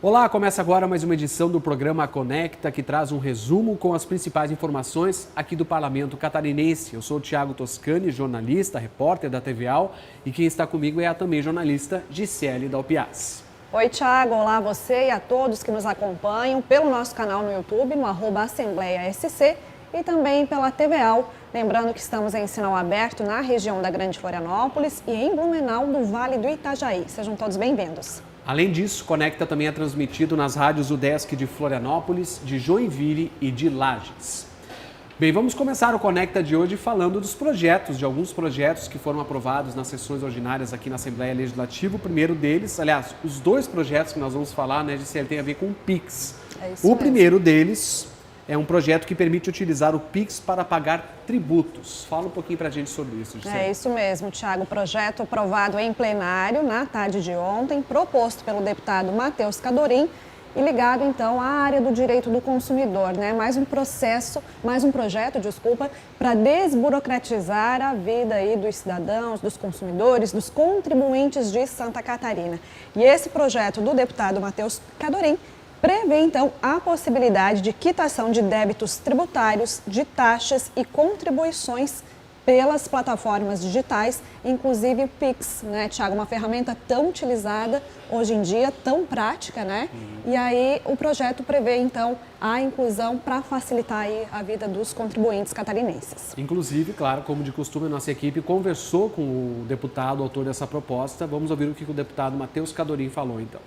Olá, começa agora mais uma edição do programa Conecta, que traz um resumo com as principais informações aqui do Parlamento Catarinense. Eu sou o Thiago Toscani, jornalista, repórter da TVAL, e quem está comigo é a também jornalista Gisele Dalpiaz. Oi, Thiago. Olá a você e a todos que nos acompanham pelo nosso canal no YouTube, no @AssembleiaSC, e também pela TVAL. Lembrando que estamos em sinal aberto na região da Grande Florianópolis e em Blumenau, no Vale do Itajaí. Sejam todos bem-vindos. Além disso, Conecta também é transmitido nas rádios UDESC de Florianópolis, de Joinville e de Lages. Bem, vamos começar o Conecta de hoje falando de alguns projetos que foram aprovados nas sessões ordinárias aqui na Assembleia Legislativa. O primeiro deles, aliás, os dois projetos que nós vamos falar, né, Gisele, tem a ver com o PIX. O primeiro deles é um projeto que permite utilizar o PIX para pagar tributos. Fala um pouquinho para a gente sobre isso, Gisele. É isso mesmo, Thiago. O projeto aprovado em plenário na tarde de ontem, proposto pelo deputado Matheus Cadorim e ligado, então, à área do direito do consumidor, né? Mais um projeto, para desburocratizar a vida aí dos cidadãos, dos consumidores, dos contribuintes de Santa Catarina. E esse projeto do deputado Matheus Cadorim prevê, então, a possibilidade de quitação de débitos tributários, de taxas e contribuições pelas plataformas digitais, inclusive o PIX, né, Thiago? Uma ferramenta tão utilizada hoje em dia, tão prática, né? E aí o projeto prevê, então, a inclusão para facilitar aí a vida dos contribuintes catarinenses. Inclusive, claro, como de costume, a nossa equipe conversou com o deputado, autor dessa proposta. Vamos ouvir o que o deputado Matheus Cadorim falou, então.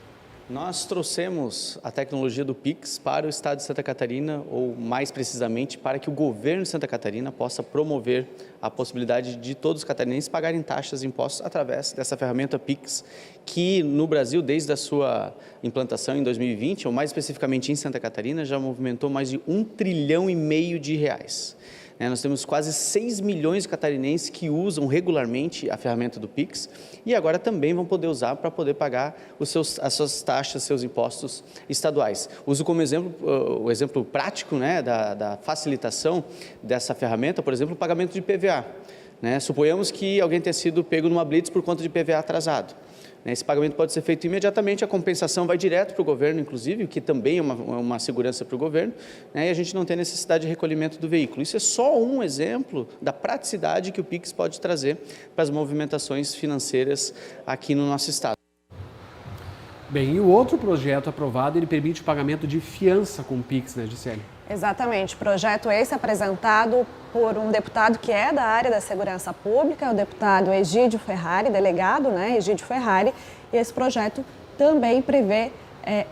Nós trouxemos a tecnologia do PIX para o estado de Santa Catarina, ou mais precisamente, para que o governo de Santa Catarina possa promover a possibilidade de todos os catarinenses pagarem taxas e impostos através dessa ferramenta PIX, que no Brasil, desde a sua implantação em 2020, ou mais especificamente em Santa Catarina, já movimentou mais de R$1,5 trilhão de reais. Nós temos quase 6 milhões de catarinenses que usam regularmente a ferramenta do PIX e agora também vão poder usar para poder pagar as suas taxas, seus impostos estaduais. Uso como exemplo, o exemplo prático, né, da facilitação dessa ferramenta, por exemplo, o pagamento de PVA. Suponhamos que alguém tenha sido pego numa blitz por conta de PVA atrasado. Esse pagamento pode ser feito imediatamente, a compensação vai direto para o governo, inclusive, o que também é uma segurança para o governo, e a gente não tem necessidade de recolhimento do veículo. Isso é só um exemplo da praticidade que o PIX pode trazer para as movimentações financeiras aqui no nosso estado. Bem, e o outro projeto aprovado, ele permite o pagamento de fiança com o PIX, né, Gisele? Exatamente. Projeto esse apresentado por um deputado que é da área da segurança pública, o deputado Egídio Ferrari, delegado, né, Egídio Ferrari, e esse projeto também prevê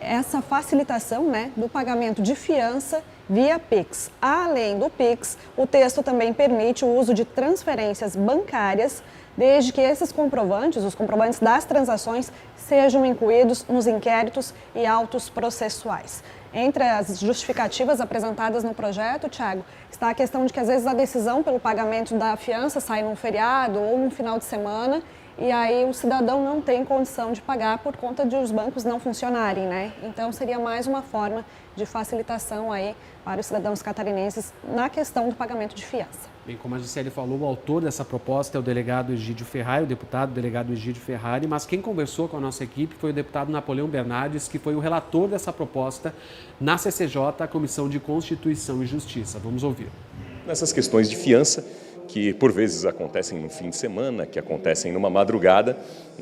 essa facilitação, né, do pagamento de fiança via PIX. Além do PIX, o texto também permite o uso de transferências bancárias, desde que esses comprovantes, os comprovantes das transações, sejam incluídos nos inquéritos e autos processuais. Entre as justificativas apresentadas no projeto, Thiago, está a questão de que às vezes a decisão pelo pagamento da fiança sai num feriado ou num final de semana e aí o cidadão não tem condição de pagar por conta de os bancos não funcionarem, né? Então seria mais uma forma de facilitação aí para os cidadãos catarinenses na questão do pagamento de fiança. Bem, como a Gisele falou, o autor dessa proposta é o delegado Egídio Ferrari, o deputado delegado Egídio Ferrari, mas quem conversou com a nossa equipe foi o deputado Napoleão Bernardes, que foi o relator dessa proposta na CCJ, a Comissão de Constituição e Justiça. Vamos ouvir. Nessas questões de fiança, que por vezes acontecem no fim de semana, que acontecem numa madrugada,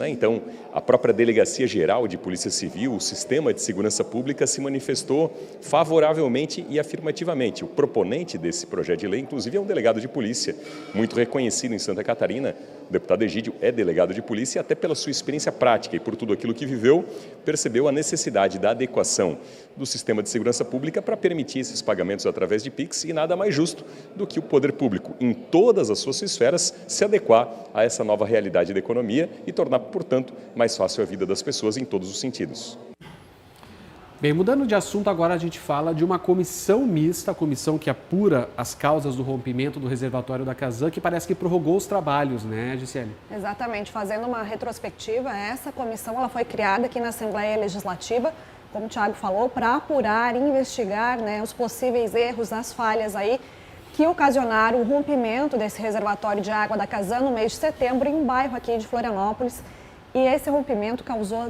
então a própria Delegacia Geral de Polícia Civil, o Sistema de Segurança Pública se manifestou favoravelmente e afirmativamente. O proponente desse projeto de lei, inclusive, é um delegado de polícia muito reconhecido em Santa Catarina. O deputado Egídio é delegado de polícia e até pela sua experiência prática e por tudo aquilo que viveu, percebeu a necessidade da adequação do sistema de segurança pública para permitir esses pagamentos através de PIX e nada mais justo do que o poder público, em todas as suas esferas, se adequar a essa nova realidade da economia e tornar, portanto, mais fácil a vida das pessoas em todos os sentidos. Bem, mudando de assunto, agora a gente fala de uma comissão mista, a comissão que apura as causas do rompimento do reservatório da Casan, que parece que prorrogou os trabalhos, né, Gisele? Exatamente, fazendo uma retrospectiva, essa comissão ela foi criada aqui na Assembleia Legislativa, como o Thiago falou, para apurar e investigar, né, os possíveis erros, as falhas aí que ocasionaram o rompimento desse reservatório de água da Casan no mês de setembro em um bairro aqui de Florianópolis. E esse rompimento causou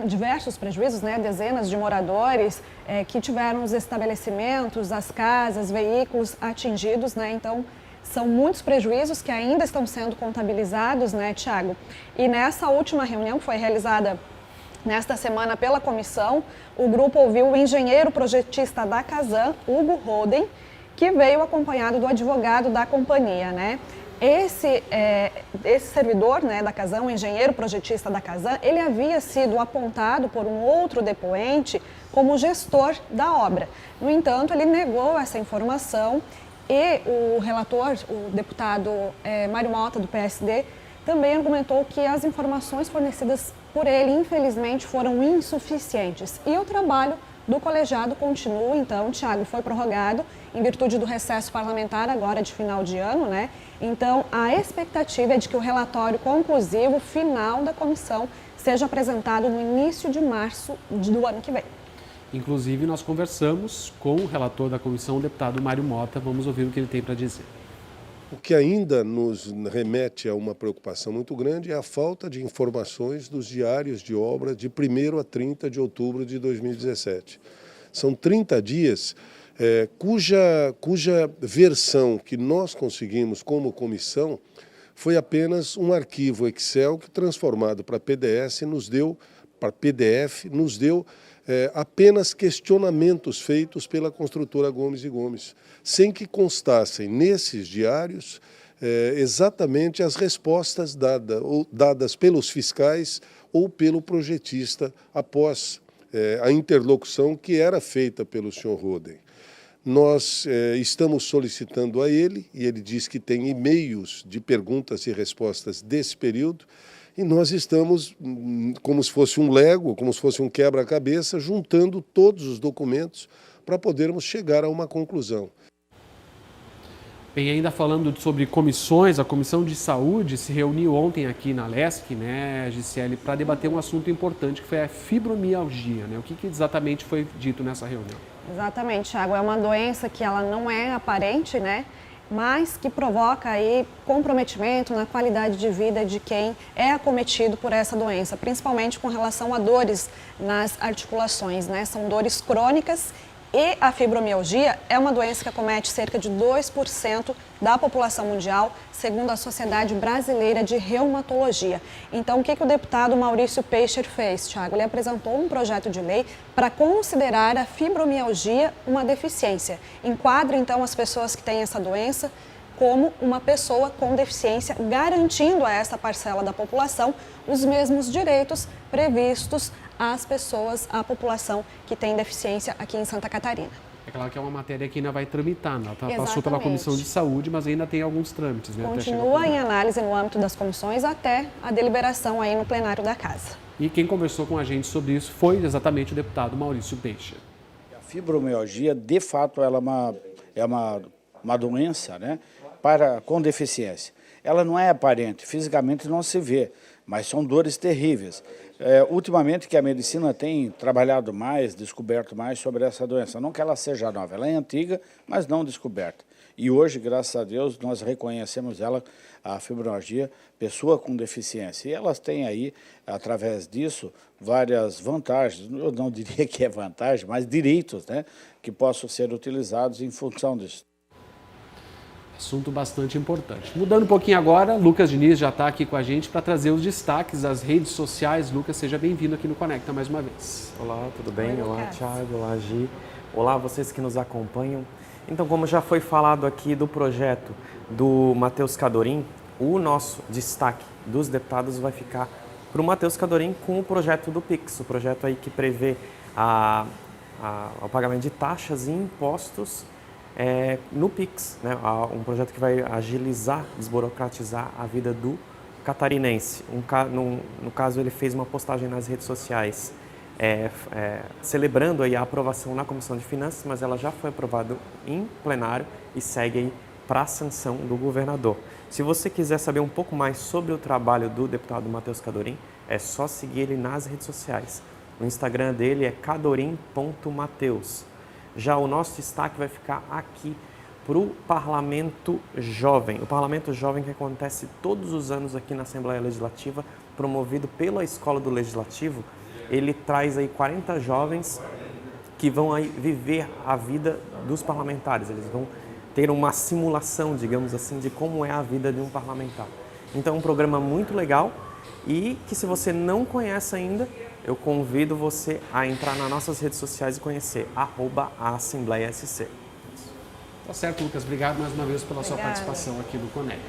diversos prejuízos, né? Dezenas de moradores que tiveram os estabelecimentos, as casas, veículos atingidos, né? Então, são muitos prejuízos que ainda estão sendo contabilizados, né, Tiago? E nessa última reunião, que foi realizada nesta semana pela comissão, o grupo ouviu o engenheiro projetista da Casan, Hugo Roden, que veio acompanhado do advogado da companhia, né? Esse servidor, né, da Casan, o engenheiro projetista da Casan, ele havia sido apontado por um outro depoente como gestor da obra. No entanto, ele negou essa informação e o relator, o deputado Mário Mota, do PSD, também argumentou que as informações fornecidas por ele, infelizmente, foram insuficientes. E o trabalho do colegiado continua, então, Tiago, foi prorrogado em virtude do recesso parlamentar agora de final de ano, né? Então, a expectativa é de que o relatório conclusivo final da comissão seja apresentado no início de março do ano que vem. Inclusive, nós conversamos com o relator da comissão, o deputado Mário Mota. Vamos ouvir o que ele tem para dizer. O que ainda nos remete a uma preocupação muito grande é a falta de informações dos diários de obra de 1º a 30 de outubro de 2017. São 30 dias cuja versão que nós conseguimos como comissão foi apenas um arquivo Excel que, transformado para PDF, nos deu apenas questionamentos feitos pela construtora Gomes e Gomes, sem que constassem nesses diários exatamente as respostas dadas pelos fiscais ou pelo projetista após a interlocução que era feita pelo senhor Roden. Nós estamos solicitando a ele, e ele diz que tem e-mails de perguntas e respostas desse período, e nós estamos, como se fosse um Lego, como se fosse um quebra-cabeça, juntando todos os documentos para podermos chegar a uma conclusão. Bem, ainda falando sobre comissões, a Comissão de Saúde se reuniu ontem aqui na LESC, né, Gisele, para debater um assunto importante que foi a fibromialgia, né? O que exatamente foi dito nessa reunião? Exatamente, Thiago. É uma doença que ela não é aparente, né? Mas que provoca aí comprometimento na qualidade de vida de quem é acometido por essa doença, principalmente com relação a dores nas articulações, né? São dores crônicas e a fibromialgia é uma doença que acomete cerca de 2% da população mundial, segundo a Sociedade Brasileira de Reumatologia. Então, o que o deputado Maurício Peixer fez, Thiago? Ele apresentou um projeto de lei para considerar a fibromialgia uma deficiência. Enquadra, então, as pessoas que têm essa doença como uma pessoa com deficiência, garantindo a essa parcela da população os mesmos direitos previstos às pessoas, à população que tem deficiência aqui em Santa Catarina. É claro que é uma matéria que ainda vai tramitar, né? Passou pela Comissão de Saúde, mas ainda tem alguns trâmites, né? Continua em análise no âmbito das comissões até a deliberação aí no plenário da Casa. E quem conversou com a gente sobre isso foi exatamente o deputado Maurício Peixer. A fibromialgia, de fato, ela é uma doença, né, com deficiência. Ela não é aparente, fisicamente não se vê, mas são dores terríveis. Ultimamente que a medicina tem trabalhado mais, descoberto mais sobre essa doença. Não que ela seja nova, ela é antiga, mas não descoberta. E hoje, graças a Deus, nós reconhecemos ela, a fibromialgia, pessoa com deficiência. E elas têm aí, através disso, várias vantagens. Eu não diria que é vantagem, mas direitos, né, que possam ser utilizados em função disso. Assunto bastante importante. Mudando um pouquinho agora, Lucas Diniz já está aqui com a gente para trazer os destaques das redes sociais. Lucas, seja bem-vindo aqui no Conecta mais uma vez. Olá, tudo bem? Olá, Thiago. Olá, Gi. Olá, vocês que nos acompanham. Então, como já foi falado aqui do projeto do Matheus Cadorim, o nosso destaque dos deputados vai ficar para o Matheus Cadorim com o projeto do PIX, o projeto aí que prevê o pagamento de taxas e impostos no PIX, né? Um projeto que vai agilizar, desburocratizar a vida do catarinense. No caso, ele fez uma postagem nas redes sociais celebrando aí a aprovação na Comissão de Finanças, mas ela já foi aprovada em plenário e segue aí para a sanção do governador. Se você quiser saber um pouco mais sobre o trabalho do deputado Matheus Cadorim, é só seguir ele nas redes sociais. O Instagram dele é cadorim.mateus. Já o nosso destaque vai ficar aqui para o Parlamento Jovem. O Parlamento Jovem que acontece todos os anos aqui na Assembleia Legislativa, promovido pela Escola do Legislativo. Ele traz aí 40 jovens que vão aí viver a vida dos parlamentares. Eles vão ter uma simulação, digamos assim, de como é a vida de um parlamentar. Então é um programa muito legal e que, se você não conhece ainda, eu convido você a entrar nas nossas redes sociais e conhecer @AssembleiaSC. Tá certo, Lucas. Obrigado mais uma vez pela sua participação aqui no Conecta.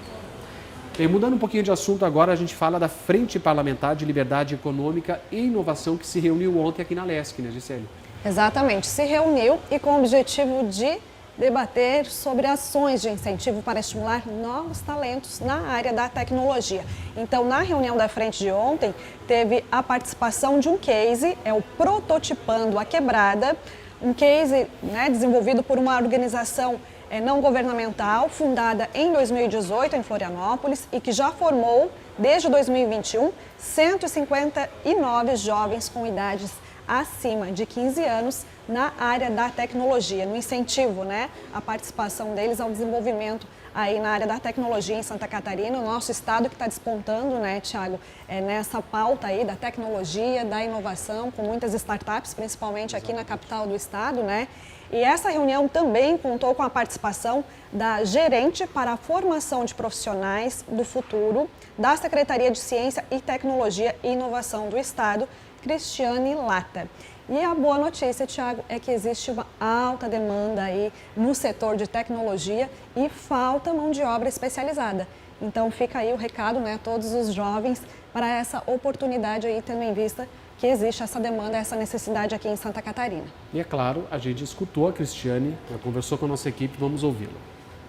Bem, mudando um pouquinho de assunto agora, a gente fala da Frente Parlamentar de Liberdade Econômica e Inovação que se reuniu ontem aqui na LESC, né, Gisele? Exatamente, se reuniu e com o objetivo de debater sobre ações de incentivo para estimular novos talentos na área da tecnologia. Então, na reunião da frente de ontem, teve a participação de um case, é o Prototipando a Quebrada, um case, né, desenvolvido por uma organização não governamental, fundada em 2018 em Florianópolis e que já formou, desde 2021, 159 jovens com idades acima de 15 anos na área da tecnologia, no incentivo, né, a participação deles ao desenvolvimento aí na área da tecnologia em Santa Catarina, o nosso estado que está despontando, né, Thiago, nessa pauta aí da tecnologia, da inovação, com muitas startups, principalmente aqui na capital do estado, né. E essa reunião também contou com a participação da gerente para a formação de profissionais do futuro da Secretaria de Ciência e Tecnologia e Inovação do Estado, Cristiane Lata. E a boa notícia, Thiago, é que existe uma alta demanda aí no setor de tecnologia e falta mão de obra especializada. Então fica aí o recado, né, a todos os jovens para essa oportunidade aí, tendo em vista que existe essa demanda, essa necessidade aqui em Santa Catarina. E é claro, a gente escutou a Cristiane, conversou com a nossa equipe, vamos ouvi-la.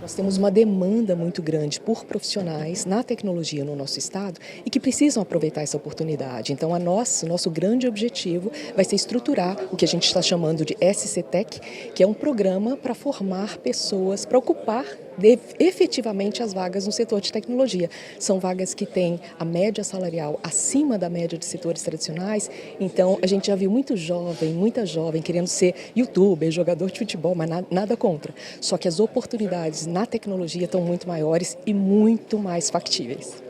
Nós temos uma demanda muito grande por profissionais na tecnologia no nosso estado e que precisam aproveitar essa oportunidade. Então, nosso grande objetivo vai ser estruturar o que a gente está chamando de SCTech, que é um programa para formar pessoas, para ocupar efetivamente as vagas no setor de tecnologia. São vagas que têm a média salarial acima da média de setores tradicionais, então a gente já viu muita jovem querendo ser youtuber, jogador de futebol, mas nada contra. Só que as oportunidades na tecnologia estão muito maiores e muito mais factíveis.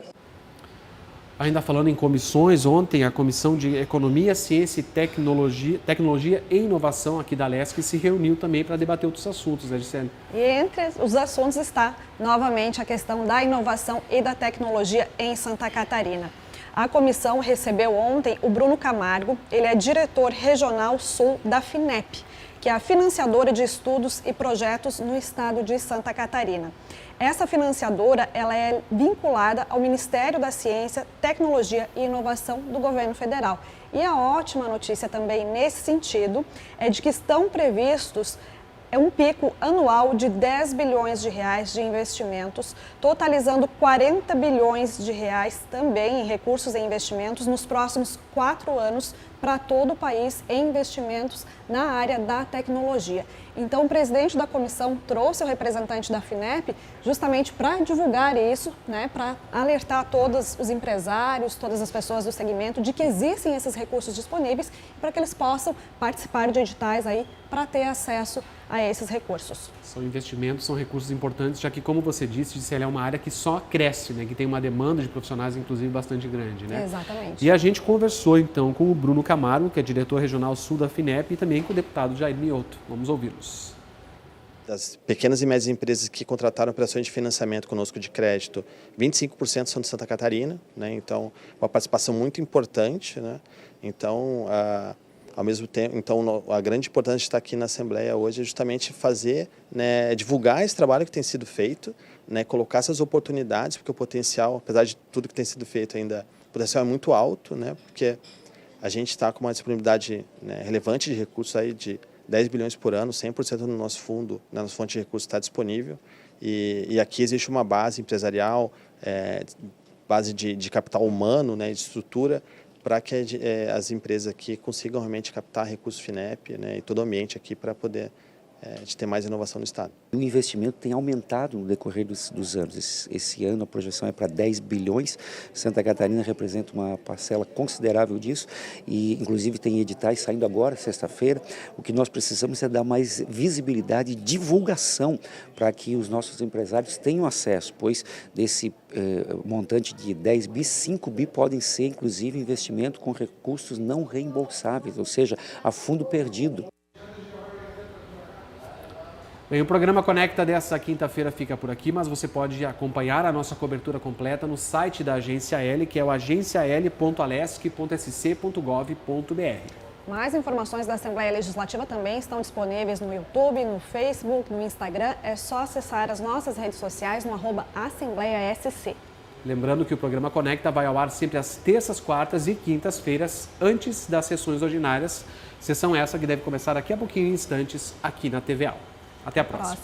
Ainda falando em comissões, ontem a Comissão de Economia, Ciência e Tecnologia e Inovação aqui da LESC se reuniu também para debater outros assuntos, né, Gisele? E entre os assuntos está novamente a questão da inovação e da tecnologia em Santa Catarina. A comissão recebeu ontem o Bruno Camargo, ele é diretor regional sul da FINEP, que é a financiadora de estudos e projetos no estado de Santa Catarina. Essa financiadora ela é vinculada ao Ministério da Ciência, Tecnologia e Inovação do Governo Federal. E a ótima notícia também nesse sentido é de que estão previstos um pico anual de 10 bilhões de reais de investimentos, totalizando 40 bilhões de reais também em recursos e investimentos nos próximos 4 anos para todo o país em investimentos na área da tecnologia. Então, o presidente da comissão trouxe o representante da FINEP justamente para divulgar isso, né, para alertar todos os empresários, todas as pessoas do segmento de que existem esses recursos disponíveis para que eles possam participar de editais aí para ter acesso a esses recursos. São investimentos, são recursos importantes, já que, como você disse, é uma área que só cresce, né, que tem uma demanda de profissionais, inclusive, bastante grande, né? Exatamente. E a gente conversou, então, com o Bruno Camargo, que é diretor regional sul da FINEP, e também com o deputado Jair Mioto. Vamos ouvi-los. Das pequenas e médias empresas que contrataram operações de financiamento conosco de crédito, 25% são de Santa Catarina, né? Então, uma participação muito importante, né? Então, ao mesmo tempo, então, a grande importância de estar aqui na Assembleia hoje é justamente fazer, né, divulgar esse trabalho que tem sido feito, né, colocar essas oportunidades, porque o potencial, apesar de tudo que tem sido feito ainda, o potencial é muito alto, né? Porque a gente está com uma disponibilidade, né, relevante de recursos aí de 10 bilhões por ano, 100% do nosso fundo, na nossa fonte de recursos está disponível. E aqui existe uma base empresarial, base de capital humano, né, de estrutura, para que as empresas aqui consigam realmente captar recursos FINEP, né, e todo o ambiente aqui para poder de ter mais inovação no Estado. O investimento tem aumentado no decorrer dos anos. Esse ano a projeção é para 10 bilhões. Santa Catarina representa uma parcela considerável disso e, inclusive, tem editais saindo agora, sexta-feira. O que nós precisamos é dar mais visibilidade e divulgação para que os nossos empresários tenham acesso, pois desse montante de 10 bi, 5 bi podem ser, inclusive, investimento com recursos não reembolsáveis, ou seja, a fundo perdido. Bem, o programa Conecta dessa quinta-feira fica por aqui, mas você pode acompanhar a nossa cobertura completa no site da Agência L, que é o agencial.alesc.sc.gov.br. Mais informações da Assembleia Legislativa também estão disponíveis no YouTube, no Facebook, no Instagram. É só acessar as nossas redes sociais no @AssembleiaSC. Lembrando que o programa Conecta vai ao ar sempre às terças, quartas e quintas-feiras, antes das sessões ordinárias. Sessão essa que deve começar daqui a pouquinho, em instantes, aqui na TVA. Até a próxima.